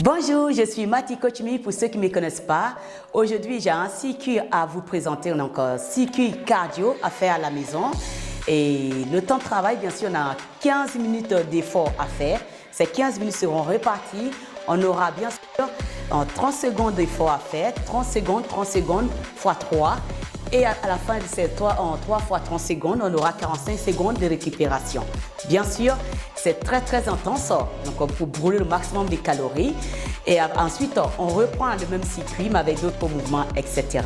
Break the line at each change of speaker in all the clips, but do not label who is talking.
Bonjour, je suis Mati Kochmi pour ceux qui ne me connaissent pas. Aujourd'hui, j'ai un circuit à vous présenter, donc un circuit cardio à faire à la maison. Et le temps de travail, bien sûr, on a 15 minutes d'effort à faire. Ces 15 minutes seront réparties. On aura bien sûr en 30 secondes d'effort à faire, 30 secondes fois 3. Et à la fin de ces 3 fois 30 secondes, on aura 45 secondes de récupération. Bien sûr, c'est très intense, donc pour brûler le maximum de calories. Et ensuite, on reprend le même circuit, mais avec d'autres mouvements, etc.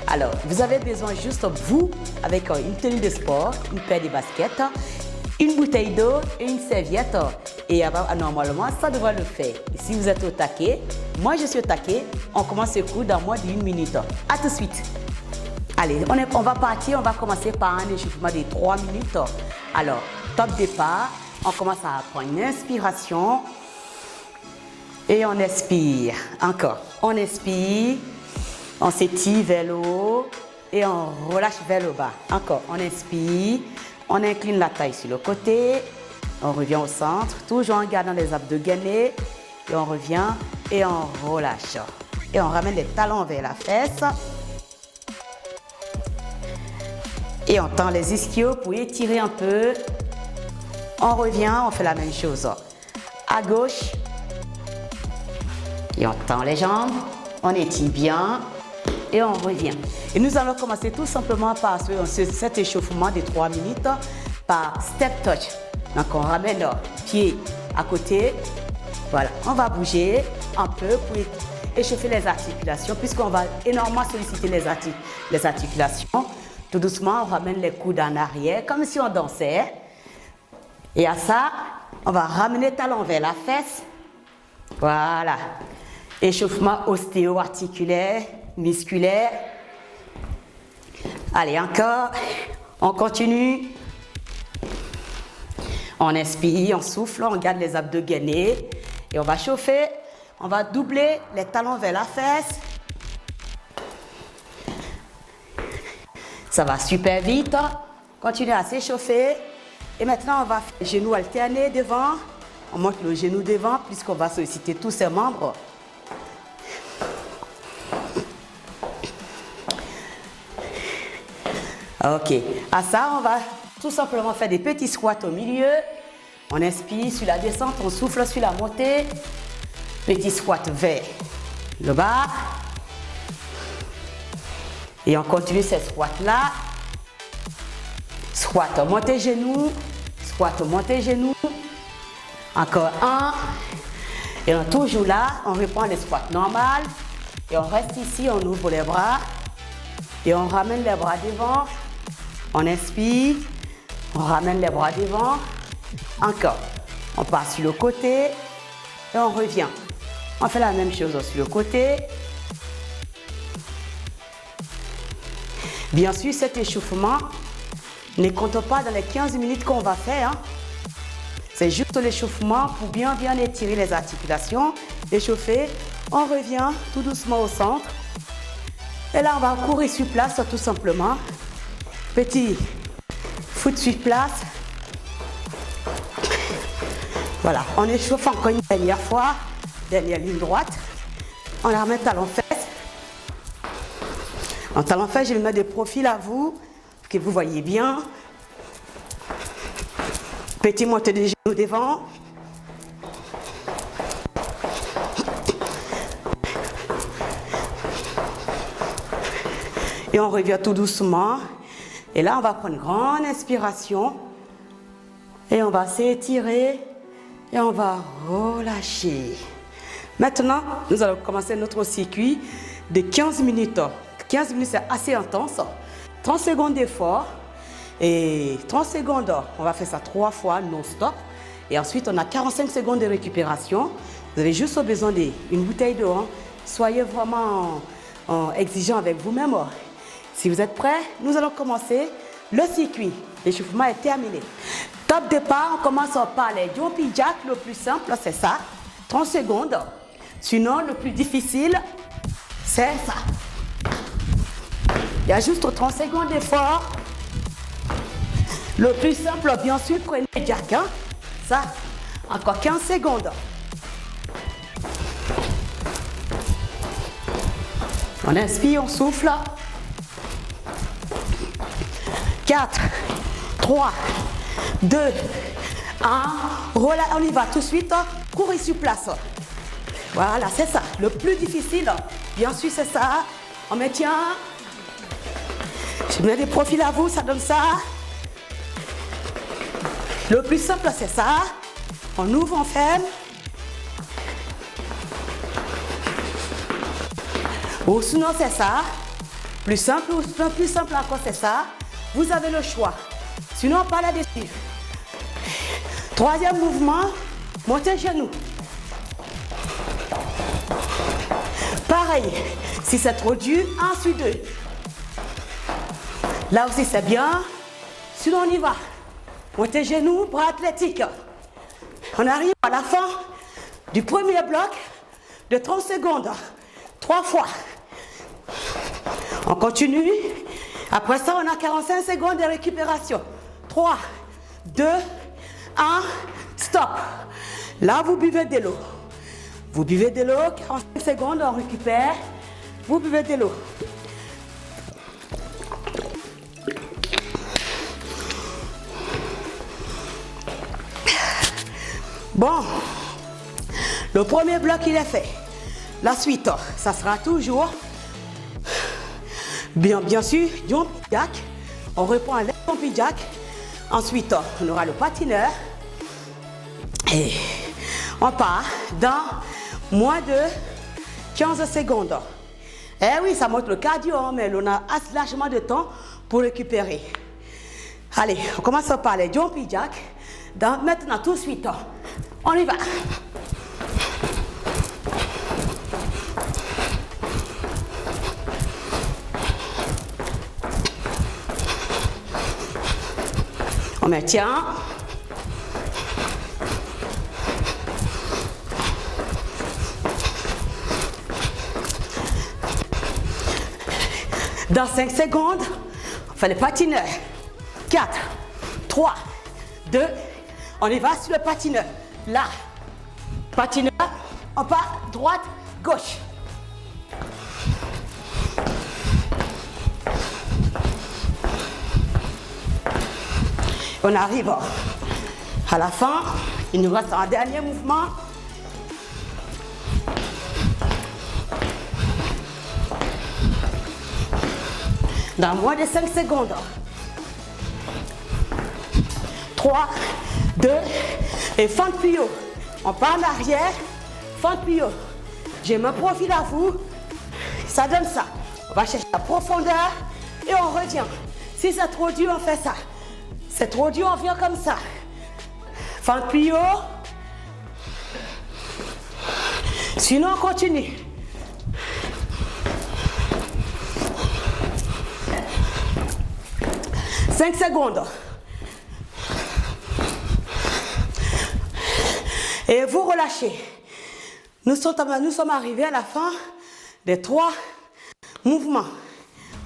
Alors, vous avez besoin juste, vous, avec une tenue de sport, une paire de baskets, une bouteille d'eau et une serviette. Et normalement, ça devrait le faire. Et si vous êtes au taquet, moi je suis au taquet, on commence ce cours dans moins d'1 minute. À tout de suite. Allez, on va partir, on va commencer par un échauffement de 3 minutes. Alors, top départ, on commence à prendre une inspiration et on expire. Encore, on expire, on s'étire vers le haut et on relâche vers le bas. Encore, on inspire, on incline la taille sur le côté, on revient au centre, toujours en gardant les abdos gainés et on revient et on relâche. Et on ramène les talons vers la fesse. Et on tend les ischios pour étirer un peu. On revient, on fait la même chose. À gauche. Et on tend les jambes. On étire bien. Et on revient. Et nous allons commencer tout simplement par cet échauffement de 3 minutes par step touch. Donc on ramène le pied à côté. Voilà, on va bouger un peu pour échauffer les articulations puisqu'on va énormément solliciter les articulations. Tout doucement, on ramène les coudes en arrière, comme si on dansait. Et à ça, on va ramener talon vers la fesse. Voilà. Échauffement ostéo-articulaire, musculaire. Allez, encore. On continue. On inspire, on souffle, on garde les abdos gainés. Et on va chauffer. On va doubler les talons vers la fesse. Ça va super vite. Continuez à s'échauffer. Et maintenant, on va faire genoux alternés devant. On monte le genou devant puisqu'on va solliciter tous ses membres. Ok. À ça, on va tout simplement faire des petits squats au milieu. On inspire sur la descente, on souffle sur la montée. Petit squat vers le bas. Et on continue ces squats-là. Squat, montez genoux. Squat, montez genoux. Encore un. Et on est toujours là. On reprend les squats normales. Et on reste ici, on ouvre les bras. Et on ramène les bras devant. On inspire. On ramène les bras devant. Encore. On part sur le côté. Et on revient. On fait la même chose sur le côté. Bien sûr, cet échauffement ne compte pas dans les 15 minutes qu'on va faire. C'est juste l'échauffement pour bien étirer les articulations, échauffer. On revient tout doucement au centre. Et là, on va courir sur place tout simplement. Petit foot sur place. Voilà, on échauffe encore une dernière fois. Dernière ligne droite. On la remet talon fesse. En talon fesse, je vais mettre de profil à vous, pour que vous voyez bien. Petit montée de genoux devant. Et on revient tout doucement. Et là, on va prendre une grande inspiration. Et on va s'étirer. Et on va relâcher. Maintenant, nous allons commencer notre circuit de 15 minutes. 15 minutes, c'est assez intense. 30 secondes d'effort. Et 30 secondes, on va faire ça 3 fois non-stop. Et ensuite, on a 45 secondes de récupération. Vous avez juste besoin d'une bouteille d'eau. Soyez vraiment exigeant avec vous-même. Si vous êtes prêts, nous allons commencer le circuit. L'échauffement est terminé. Top départ, on commence par les jumping jacks. Le plus simple, c'est ça. 30 secondes. Sinon, le plus difficile, c'est ça. Il y a juste 30 secondes d'effort. Le plus simple, bien sûr, prenez les jacks. Ça, encore 15 secondes. On inspire, on souffle. 4, 3, 2, 1. On y va tout de suite. Courir sur place. Voilà, c'est ça. Le plus difficile, bien sûr, c'est ça. On maintient. Je mets des profils à vous, ça donne ça. Le plus simple, c'est ça. On ouvre, on ferme. Ou sinon, c'est ça. Plus simple encore, c'est ça. Vous avez le choix. Sinon, pas là-dessus. Troisième mouvement, montez genou. Pareil. Si c'est trop dur, 1 sur 2. Là aussi, c'est bien. Sinon, on y va. Montez genoux, bras athlétiques. On arrive à la fin du premier bloc de 30 secondes. 3 fois. On continue. Après ça, on a 45 secondes de récupération. 3, 2, 1, stop. Là, vous buvez de l'eau. Vous buvez de l'eau, 45 secondes, on récupère. Vous buvez de l'eau. Bon, le premier bloc, il est fait. La suite, ça sera toujours, bien sûr, jumping jack. On reprend le jumping jack. Ensuite, on aura le patineur. Et on part dans moins de 15 secondes. Eh oui, ça montre le cardio, mais on a assez largement de temps pour récupérer. Allez, on commence par les jumping jack. Maintenant, tout de suite, on y va. On maintient. Dans 5 secondes, on fait le patineur. 4, 3, 2, on y va sur le patineur. Là, patineur, on part droite, gauche. On arrive à la fin. Il nous reste un dernier mouvement. Dans moins de 5 secondes. 3, 2, et fente plus haut. On part en arrière, fente plus haut. Je me profile à vous. Ça donne ça. On va chercher la profondeur et on revient. Si c'est trop dur, on fait ça. C'est trop dur, on vient comme ça. Fente plus haut. Sinon, on continue. Cinq secondes. Et vous relâchez. Nous sommes arrivés à la fin des 3 mouvements.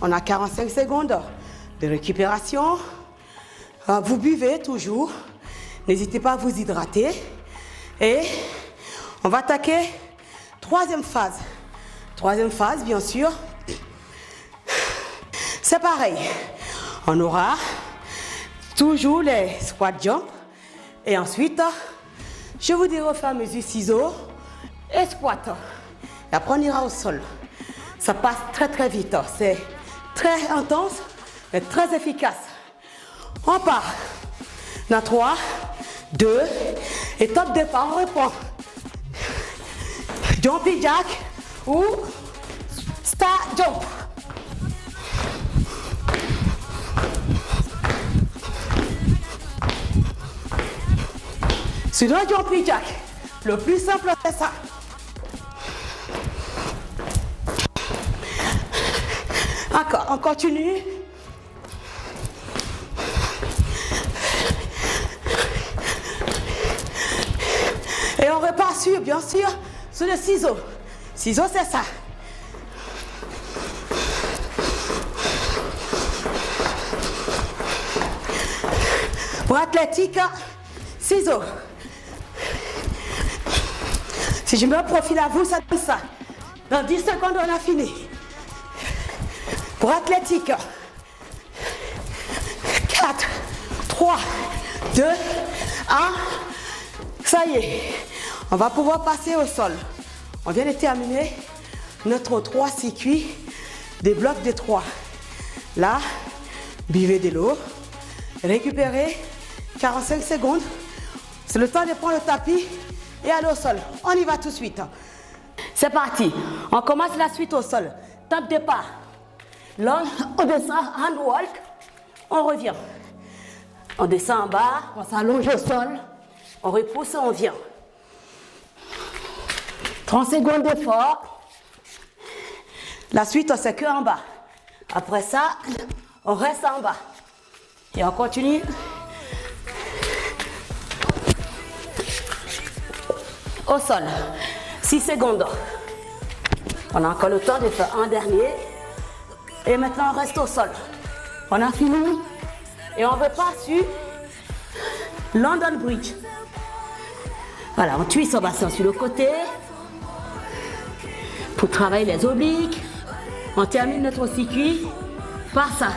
On a 45 secondes de récupération. Vous buvez toujours. N'hésitez pas à vous hydrater. Et on va attaquer troisième phase. Troisième phase, bien sûr. C'est pareil. On aura toujours les squat jump. Et ensuite, je vous dirai au fur et à mesure ciseaux et squat. Et après, on ira au sol. Ça passe très très vite. C'est très intense, mais très efficace. On part. Dans 3, 2, et top départ, on reprend. Jumping jack ou star jump. Sinon, jumping jack. Le plus simple, c'est ça. Encore, on continue. Et on repart sur, bien sûr, sur le ciseau. Ciseau, c'est ça. Pour athlétique, ciseau. Si je me profile à vous, ça donne ça. Dans 10 secondes, on a fini. Pour athlétique. 4, 3, 2, 1. Ça y est. On va pouvoir passer au sol. On vient de terminer notre 3 circuits des blocs de 3. Là, buvez de l'eau. Récupérez 45 secondes. C'est le temps de prendre le tapis et aller au sol. On y va tout de suite. C'est parti. On commence la suite au sol. Top départ. Là, on descend, hand walk. On revient. On descend en bas, on s'allonge au sol. On repousse et on vient. 30 secondes d'effort. La suite, on sait que en bas. Après ça, on reste en bas. Et on continue. Au sol. 6 secondes. On a encore le temps de faire un dernier. Et maintenant, on reste au sol. On a fini. Et on repart sur London Bridge. Voilà, on twist son bassin sur le côté. Pour travailler les obliques. On termine notre circuit par ça.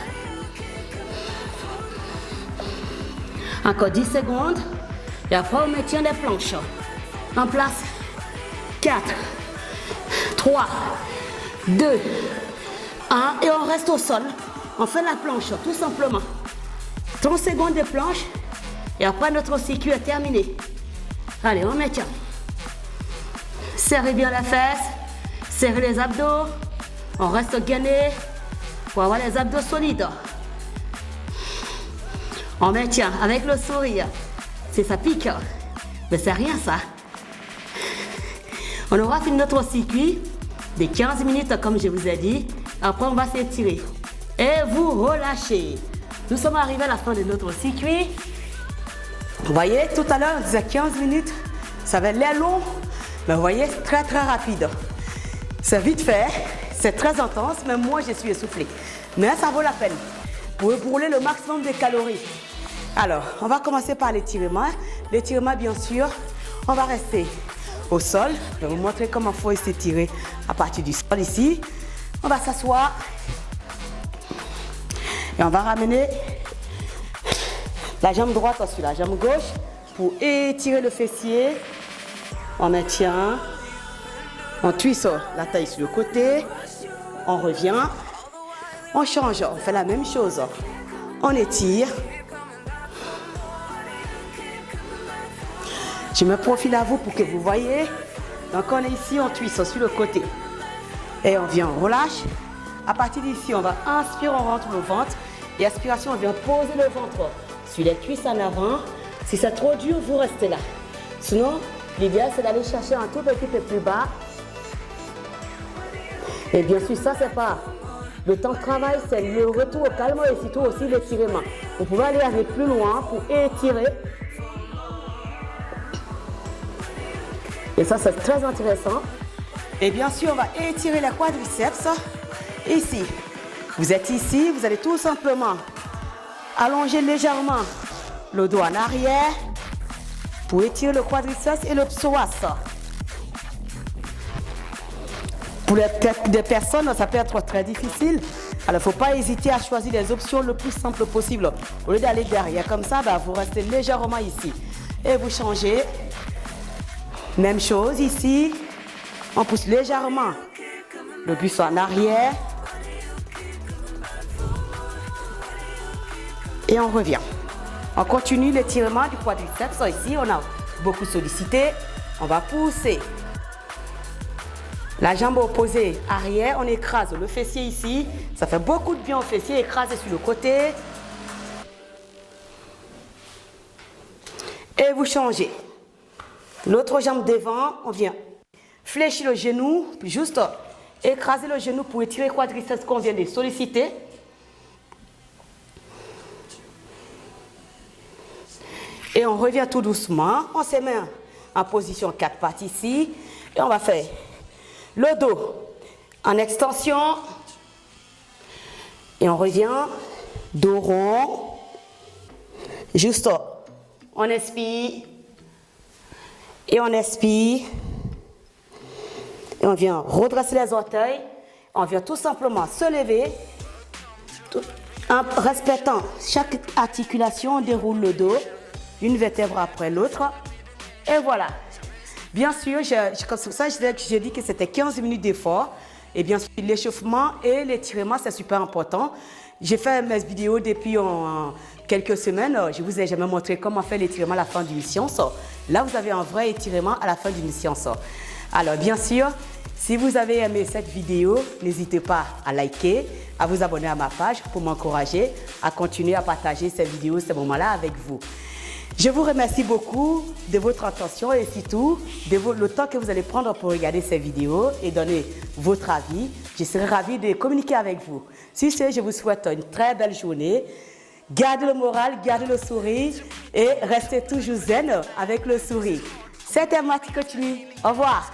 Encore 10 secondes. Et après, on maintient les planches. En place. 4, 3, 2, 1. Et on reste au sol. On fait la planche, tout simplement. 30 secondes de planche. Et après, notre circuit est terminé. Allez, on maintient. Serrez bien la fesse. Serrez les abdos. On reste gainé pour avoir les abdos solides. On maintient avec le sourire. C'est ça pique. Mais c'est rien ça. On aura fini notre circuit de 15 minutes comme je vous ai dit. Après on va s'étirer. Et vous relâchez. Nous sommes arrivés à la fin de notre circuit. Vous voyez, tout à l'heure on disait 15 minutes. Ça va l'air long. Mais vous voyez, c'est très très rapide. C'est vite fait. C'est très intense. Mais moi je suis essoufflée. Mais ça vaut la peine. Pour brûler le maximum de calories. Alors, on va commencer par l'étirement. L'étirement, bien sûr, on va rester au sol. Je vais vous montrer comment il faut s'étirer à partir du sol ici. On va s'asseoir. Et on va ramener la jambe droite sur la jambe gauche pour étirer le fessier. On maintient. On twiste la taille sur le côté. On revient. On change. On fait la même chose. On étire. Je me profile à vous pour que vous voyez. Donc on est ici, on twiste sur le côté. Et on vient, on relâche. À partir d'ici, on va inspirer, on rentre le ventre. Et aspiration, on vient poser le ventre sur les cuisses en avant. Si c'est trop dur, vous restez là. Sinon, l'idéal, c'est d'aller chercher un tout petit peu plus bas. Et bien sûr, ça, c'est pas le temps de travail, c'est le retour au calme et surtout aussi l'étirement. Vous pouvez aller plus loin pour étirer. Et ça, c'est très intéressant. Et bien sûr, on va étirer les quadriceps. Ici. Vous êtes ici, vous allez tout simplement allonger légèrement le dos en arrière pour étirer le quadriceps et le psoas. Pour des personnes, ça peut être très difficile. Alors, il ne faut pas hésiter à choisir les options le plus simples possible. Au lieu d'aller derrière comme ça, vous restez légèrement ici. Et vous changez. Même chose ici. On pousse légèrement le buste en arrière. Et on revient. On continue l'étirement du quadriceps. Ici, on a beaucoup sollicité. On va pousser. La jambe opposée arrière, on écrase le fessier ici. Ça fait beaucoup de bien au fessier. Écrasé sur le côté. Et vous changez. L'autre jambe devant, on vient fléchir le genou, puis juste écraser le genou pour étirer le quadriceps qu'on vient de solliciter. Et on revient tout doucement. On se met en position 4 pattes ici. Et on va faire le dos en extension. Et on revient. Dos rond. Juste, on expire. Et on expire. Et on vient redresser les orteils. On vient tout simplement se lever En respectant chaque articulation, on déroule le dos d'une vertèbre après l'autre. Et voilà. Bien sûr, comme ça, j'ai dit que c'était 15 minutes d'effort. Et bien sûr, l'échauffement et l'étirement, c'est super important. J'ai fait mes vidéos depuis quelques semaines. Je ne vous ai jamais montré comment faire l'étirement à la fin d'une séance. Là, vous avez un vrai étirement à la fin d'une séance. Alors, bien sûr, si vous avez aimé cette vidéo, n'hésitez pas à liker, à vous abonner à ma page pour m'encourager à continuer à partager ces vidéos, ces moments-là avec vous. Je vous remercie beaucoup de votre attention et surtout le temps que vous allez prendre pour regarder ces vidéos et donner votre avis. Je serai ravie de communiquer avec vous. Sur ce, je vous souhaite une très belle journée. Gardez le moral, gardez le sourire et restez toujours zen avec le sourire. C'était Marty Coaching. Au revoir.